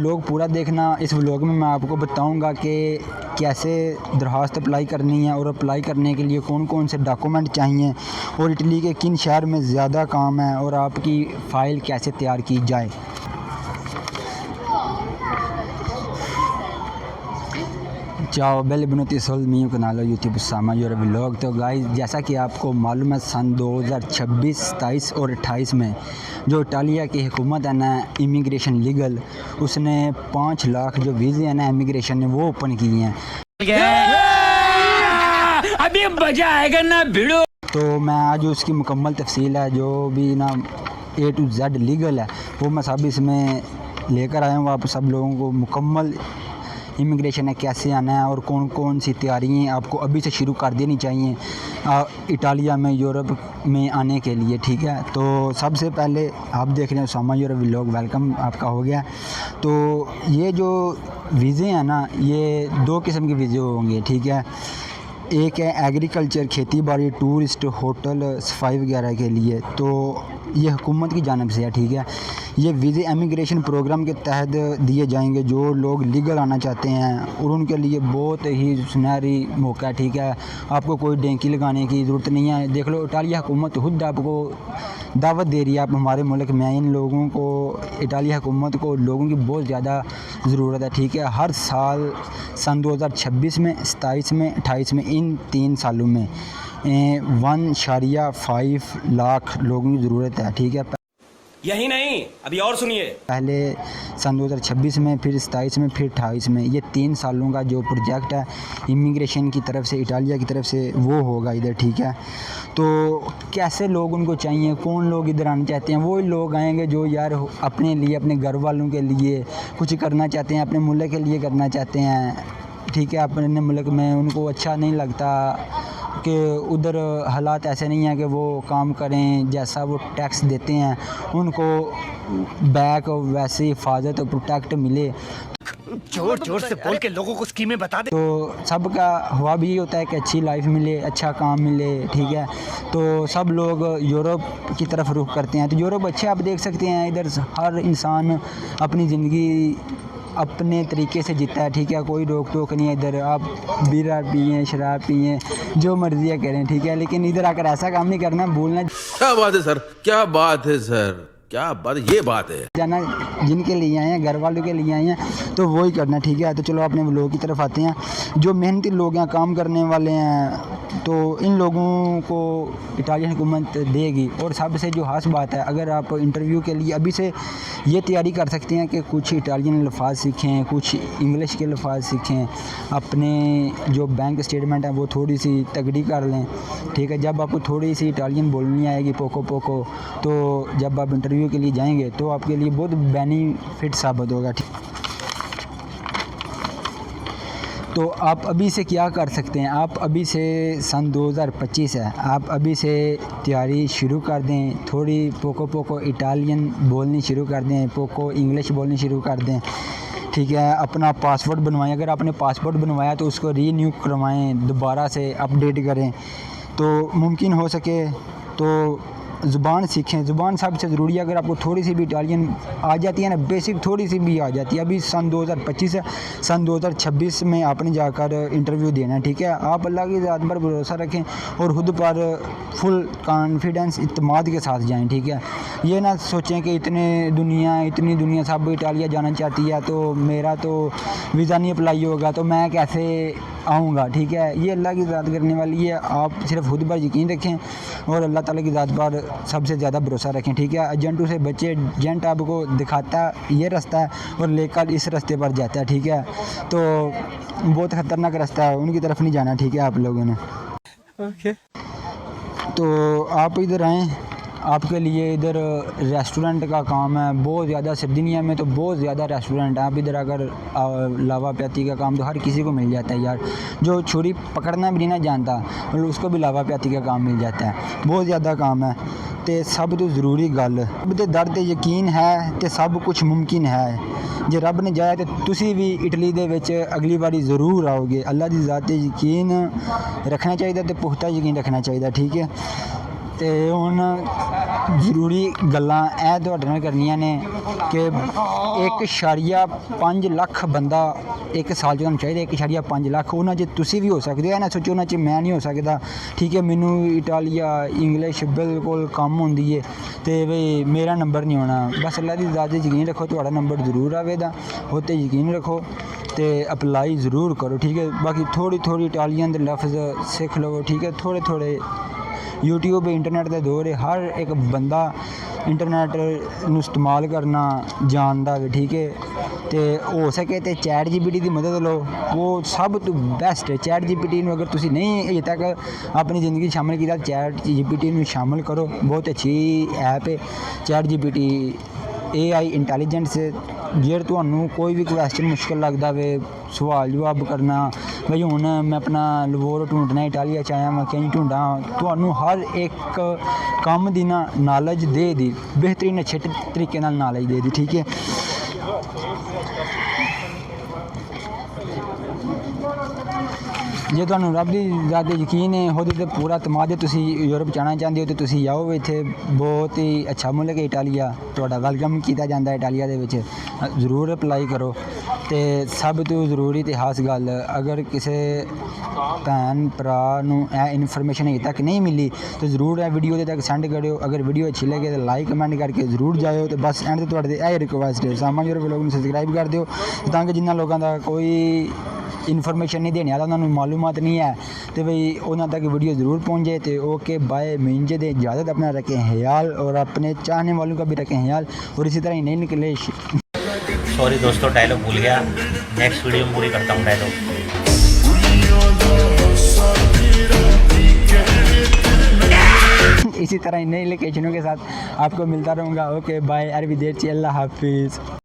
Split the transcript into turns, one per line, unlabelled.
लोग पूरा देखना। इस व्लॉग में मैं आपको बताऊंगा कि कैसे दरख्वास्त अप्लाई करनी है और अप्लाई करने के लिए कौन कौन से डॉक्यूमेंट चाहिए और इटली के किन शहर में ज़्यादा काम है और आपकी फ़ाइल कैसे तैयार की जाए। चाओ बेल बनती soul me कनालो YouTube Sama your vlog. तो गाइस, जैसा कि आपको मालूम है, सन 2026, 27 और 28 में जो इटालिया की हुकूमत है ना, इमिग्रेशन लीगल, उसने 5 लाख जो वीज़े हैं ना इमिग्रेशन ने वो ओपन किए हैं।
अभी मजा आएगा ना भिड़ो।
तो मैं आज उसकी मुकम्मल तफसील है जो भी ना A to Z लीगल है वो मैं सब इसमें लेकर आया हूँ। आप सब लोगों को मुकम्मल इमिग्रेशन है कैसे आना है और कौन कौन सी तैयारियाँ आपको अभी से शुरू कर देनी चाहिए इटालिया में, यूरोप में आने के लिए। ठीक है, तो सबसे पहले आप देख रहे हैं उसामा यूरोप व्लॉग, वेलकम आपका हो गया। तो ये जो वीज़े हैं ना, ये 2 किस्म के वीज़े होंगे। ठीक है, एक है एग्रीकल्चर, खेती बाड़ी, टूरिस्ट, होटल, सफाई वगैरह के लिए, तो ये हुकूमत की जानिब से है। ठीक है, ये वीज़े इमिग्रेशन प्रोग्राम के तहत दिए जाएंगे जो लोग लीगल आना चाहते हैं और उनके लिए बहुत ही सुनहरी मौका है। ठीक है, आपको कोई डेंकी लगाने की ज़रूरत नहीं है। देख लो, इटालिया हुकूमत खुद आपको दावत दे रही है, आप हमारे मुल्क में आए। इन लोगों को, इटालिया हुकूमत को लोगों की बहुत ज़्यादा ज़रूरत है। ठीक है, हर साल सन 2026 में, 27 में, 28 में, इन 3 सालों में 1.5 लाख लोगों की ज़रूरत है। ठीक है,
यही नहीं, अभी और सुनिए।
पहले सन 2026 में, फिर 27 में, फिर 28 में, ये 3 सालों का जो प्रोजेक्ट है इमिग्रेशन की तरफ से, इटालिया की तरफ से, वो होगा इधर। ठीक है, तो कैसे लोग उनको चाहिए, कौन लोग इधर आना चाहते हैं? वो लोग आएंगे जो यार अपने लिए, अपने घर वालों के लिए कुछ करना चाहते हैं, अपने मुल्क के लिए करना चाहते हैं। ठीक है, अपने मुल्क में उनको अच्छा नहीं लगता कि उधर हालात ऐसे नहीं हैं कि वो काम करें, जैसा वो टैक्स देते हैं उनको बैक वैसे हिफाजत और प्रोटेक्ट मिले।
जोर जोर से बोल के लोगों को स्कीमें बता दे।
तो सबका हुआ भी होता है कि अच्छी लाइफ मिले, अच्छा काम मिले। ठीक है, तो सब लोग यूरोप की तरफ रुख करते हैं। तो यूरोप अच्छे, आप देख सकते हैं इधर हर इंसान अपनी ज़िंदगी अपने तरीके से जीता है। ठीक है, कोई रोक टोक नहीं है इधर। आप बीरा पिए, शराब पिए, जो मर्जी है करें। ठीक है, लेकिन इधर आकर ऐसा काम नहीं करना, भूलना।
क्या बात है सर, क्या बात है सर, क्या बात, ये बात है
जाना जिनके लिए आए हैं, घर वालों के लिए आए हैं, तो वो ही करना। ठीक है, तो चलो अपने लोगों की तरफ आते हैं। जो मेहनती लोग हैं, काम करने वाले हैं, तो इन लोगों को इटालियन हुकूमत देगी। और सबसे जो खास बात है, अगर आप इंटरव्यू के लिए अभी से ये तैयारी कर सकते हैं कि कुछ इटालियन लफ्ज़ सीखें, कुछ इंग्लिश के लफ्ज़ सीखें, अपने जो बैंक स्टेटमेंट है वो थोड़ी सी तगड़ी कर लें। ठीक है, जब आपको थोड़ी सी इटालियन बोलनी आएगी पोको पोको, तो जब आप इंटरव्यू के लिए जाएंगे तो आपके लिए बहुत बेनिफिट साबित होगा। ठीक, तो आप अभी से क्या कर सकते हैं? आप अभी से, सन 2025 है, आप अभी से तैयारी शुरू कर दें। थोड़ी पोको पोको इटालियन बोलनी शुरू कर दें, पोको इंग्लिश बोलनी शुरू कर दें। ठीक है, अपना पासपोर्ट बनवाएं। अगर आपने पासपोर्ट बनवाया तो उसको रीन्यू करवाएं, दोबारा से अपडेट करें। तो मुमकिन हो सके तो ज़ुबान सीखें। ज़ुबान सबसे ज़रूरी है। अगर आपको थोड़ी सी भी इटालियन आ जाती है ना, बेसिक थोड़ी सी भी आ जाती है, अभी सन 2025 है, सन 2026 में आपने जाकर इंटरव्यू देना है। ठीक है, आप अल्लाह की ज़ात पर भरोसा रखें और खुद पर फुल कॉन्फिडेंस, इत्मीनान के साथ जाएं। ठीक है, ये ना सोचें कि इतनी दुनिया सब इटालिया जाना चाहती है तो मेरा तो वीज़ा नहीं अप्लाई होगा, तो मैं कैसे आऊँगा? ठीक है, ये अल्लाह की ज़ात करने वाली है। आप सिर्फ खुद पर यकीन रखें और अल्लाह ताला की ज़ात पर सबसे ज़्यादा भरोसा रखें। ठीक है, एजेंटों से बच्चे, एजेंट आपको दिखाता ये रास्ता है और लेकर इस रास्ते पर जाता है। ठीक है, तो बहुत ख़तरनाक रास्ता है, उनकी तरफ नहीं जाना। ठीक है, आप लोगों ने तो आप इधर आएँ, आपके लिए इधर रेस्टोरेंट का काम है बहुत ज़्यादा। सर्दिनिया में तो बहुत ज़्यादा रेस्टोरेंट है। आप इधर अगर लावा प्याती का काम तो हर किसी को मिल जाता है यार। जो छुरी पकड़ना भी नहीं ना जानता, मतलब उसको भी लावा प्याती का काम मिल जाता है। बहुत ज़्यादा काम है। तो सब तो ज़रूरी गल ते दर्द यकीन है तो सब कुछ मुमकिन है। जे रब ने जाए तो तुसी भी इटली दे विच अगली बारी ज़रूर आओगे। अल्लाह की ज़ात ते यकीन रखना चाहिए, तो पुख्ता यकीन रखना चाहिए। ठीक है, ਤੇ ਹੁਣ ਜ਼ਰੂਰੀ ਗੱਲਾਂ ਇਹ ਤੁਹਾਡੇ ਨਾਲ ਕਰਨੀਆਂ ਨੇ ਕਿ 1.5 ਲੱਖ ਬੰਦਾ ਇੱਕ ਸਾਲ 'ਚ ਤੁਹਾਨੂੰ ਚਾਹੀਦਾ, 1.5 ਲੱਖ। ਉਹਨਾਂ 'ਚ ਤੁਸੀਂ ਵੀ ਹੋ ਸਕਦੇ ਹੋ, ਇਹ ਨਾ ਸੋਚੋ ਉਹਨਾਂ 'ਚ ਮੈਂ ਨਹੀਂ ਹੋ ਸਕਦਾ। ਠੀਕ ਹੈ, ਮੈਨੂੰ ਇਟਾਲੀਆ ਇੰਗਲਿਸ਼ ਬਿਲਕੁਲ ਕੰਮ ਹੁੰਦੀ ਹੈ ਤੇ ਬਈ ਮੇਰਾ ਨੰਬਰ ਨਹੀਂ ਆਉਣਾ। ਬਸ ਅੱਲਾ ਦੀ ਜ਼ਾਤ 'ਤੇ ਯਕੀਨ ਰੱਖੋ, ਤੁਹਾਡਾ ਨੰਬਰ ਜ਼ਰੂਰ ਆਵੇਗਾ, ਉਹ 'ਤੇ ਯਕੀਨ ਰੱਖੋ ਤੇ ਅਪਲਾਈ ਜ਼ਰੂਰ ਕਰੋ। ਠੀਕ ਹੈ, ਬਾਕੀ ਥੋੜੀ ਇਟਾਲੀਅਨ ਦੇ ਲਫ਼ਜ਼ ਸਿੱਖ ਲਵੋ। ਠੀਕ ਹੈ, ਥੋੜੇ YouTube ਇੰਟਰਨੈਟ ਦਾ ਦੌਰ ਹੈ, ਹਰ ਇੱਕ ਬੰਦਾ ਇੰਟਰਨੈਟ ਨੂੰ ਇਸਤੇਮਾਲ ਕਰਨਾ ਜਾਣਦਾ ਵੇ। ਠੀਕ ਹੈ, ਤੇ ਹੋ ਸਕੇ ਤੇ ਚੈਟ GPT ਦੀ ਮਦਦ ਲਓ, ਉਹ ਸਭ ਤੋਂ ਬੈਸਟ ਹੈ। ਚੈਟ GPT ਨੂੰ ਅਗਰ ਤੁਸੀਂ ਨਹੀਂ ਅਜੇ ਤੱਕ ਆਪਣੀ ਜ਼ਿੰਦਗੀ 'ਚ ਸ਼ਾਮਿਲ ਕੀਤਾ, ਚੈਟ GPT ਨੂੰ ਸ਼ਾਮਿਲ ਕਰੋ, ਬਹੁਤ ਅੱਛੀ ਐਪ ਹੈ ਚੈਟ GPT। AI ਇੰਟੈਲੀਜੈਂਸ, ਜੇ ਤੁਹਾਨੂੰ ਕੋਈ ਵੀ ਕੁਐਸਚਨ ਮੁਸ਼ਕਿਲ ਲੱਗਦਾ ਵੇ, ਸਵਾਲ ਜਵਾਬ ਕਰਨਾ, ਬਈ ਹੁਣ ਮੈਂ ਆਪਣਾ ਲਵੋਰ ਢੂੰਡਣਾ, ਇਟਾਲੀਆ 'ਚ ਆਇਆ ਮੈਂ ਕਿੰਝ ਢੂੰਡਾਂ, ਤੁਹਾਨੂੰ ਹਰ ਇੱਕ ਕੰਮ ਦੀ ਨਾ ਨਾਲੇਜ ਦੇ ਦੀ, ਬਿਹਤਰੀਨ ਅੱਛੇ ਤਰੀਕੇ ਨਾਲ ਨਾਲੇਜ ਦੇ ਦੀ। ਠੀਕ ਹੈ, ਜੇ ਤੁਹਾਨੂੰ ਰੱਬ ਦੀ ਜ਼ਾਤ 'ਤੇ ਯਕੀਨ ਹੈ, ਉਹਦੇ 'ਤੇ ਪੂਰਾ ਤਮਾਦ ਹੈ, ਤੁਸੀਂ ਯੂਰਪ ਜਾਣਾ ਚਾਹੁੰਦੇ ਹੋ ਤਾਂ ਤੁਸੀਂ ਆਓ, ਇੱਥੇ ਬਹੁਤ ਹੀ ਅੱਛਾ ਮੁਲਕ ਹੈ ਇਟਾਲੀਆ, ਤੁਹਾਡਾ ਵੈਲਕਮ ਕੀਤਾ ਜਾਂਦਾ ਇਟਾਲੀਆ ਦੇ ਵਿੱਚ। ਜ਼ਰੂਰ ਅਪਲਾਈ ਕਰੋ। ਤੇ ਸਭ ਤੋਂ ਜ਼ਰੂਰੀ ਤੇ ਖਾਸ ਗੱਲ, ਅਗਰ ਕਿਸੇ ਭੈਣ ਭਰਾ ਨੂੰ ਇਹ ਇਨਫੋਰਮੇਸ਼ਨ ਅਜੇ ਤੱਕ ਨਹੀਂ ਮਿਲੀ ਤਾਂ ਜ਼ਰੂਰ ਇਹ ਵੀਡੀਓ ਦੇ ਤੱਕ ਸੈਂਡ ਕਰਿਓ। ਅਗਰ ਵੀਡੀਓ ਅੱਛੀ ਲੱਗੇ ਤਾਂ ਲਾਈਕ ਕਮੈਂਟ ਕਰਕੇ ਜ਼ਰੂਰ ਜਾਇਓ। ਤੇ ਬਸ ਐਂਡ ਤੇ ਤੁਹਾਡੇ ਤੇ ਇਹ ਰਿਕੁਐਸਟ ਹੈ, ਸਾਮਾਨ ਯੂਰਪ ਵਲੋਗ ਨੂੰ ਸਬਸਕ੍ਰਾਈਬ ਕਰ ਦਿਓ ਤਾਂ ਕਿ ਜਿਨ੍ਹਾਂ ਲੋਕਾਂ ਦਾ ਕੋਈ ਇਨਫੋਰਮੇਸ਼ਨ ਨਹੀਂ ਦੇਣੀ ਆਦਾ, ਉਹਨਾਂ ਨੂੰ ਮਾਲੂਮਾਤ नहीं है तो भाई उन्होंने तक वीडियो ज़रूर पहुँचे। तो ओके बाय, मुझे दे इजाज़त, अपना रखें ख्याल और अपने चाहने वालों का भी रखें ख्याल, और इसी तरह ही नहीं निकले।
सॉरी दोस्तों, डायलॉग भूल गया, नेक्स्ट वीडियो में पूरी करता हूँ डायलॉग।
इसी तरह ही नई लोकेशनों के साथ आपको मिलता रहूँगा। ओके बाय, अरबी देर, अल्लाह हाफिज़।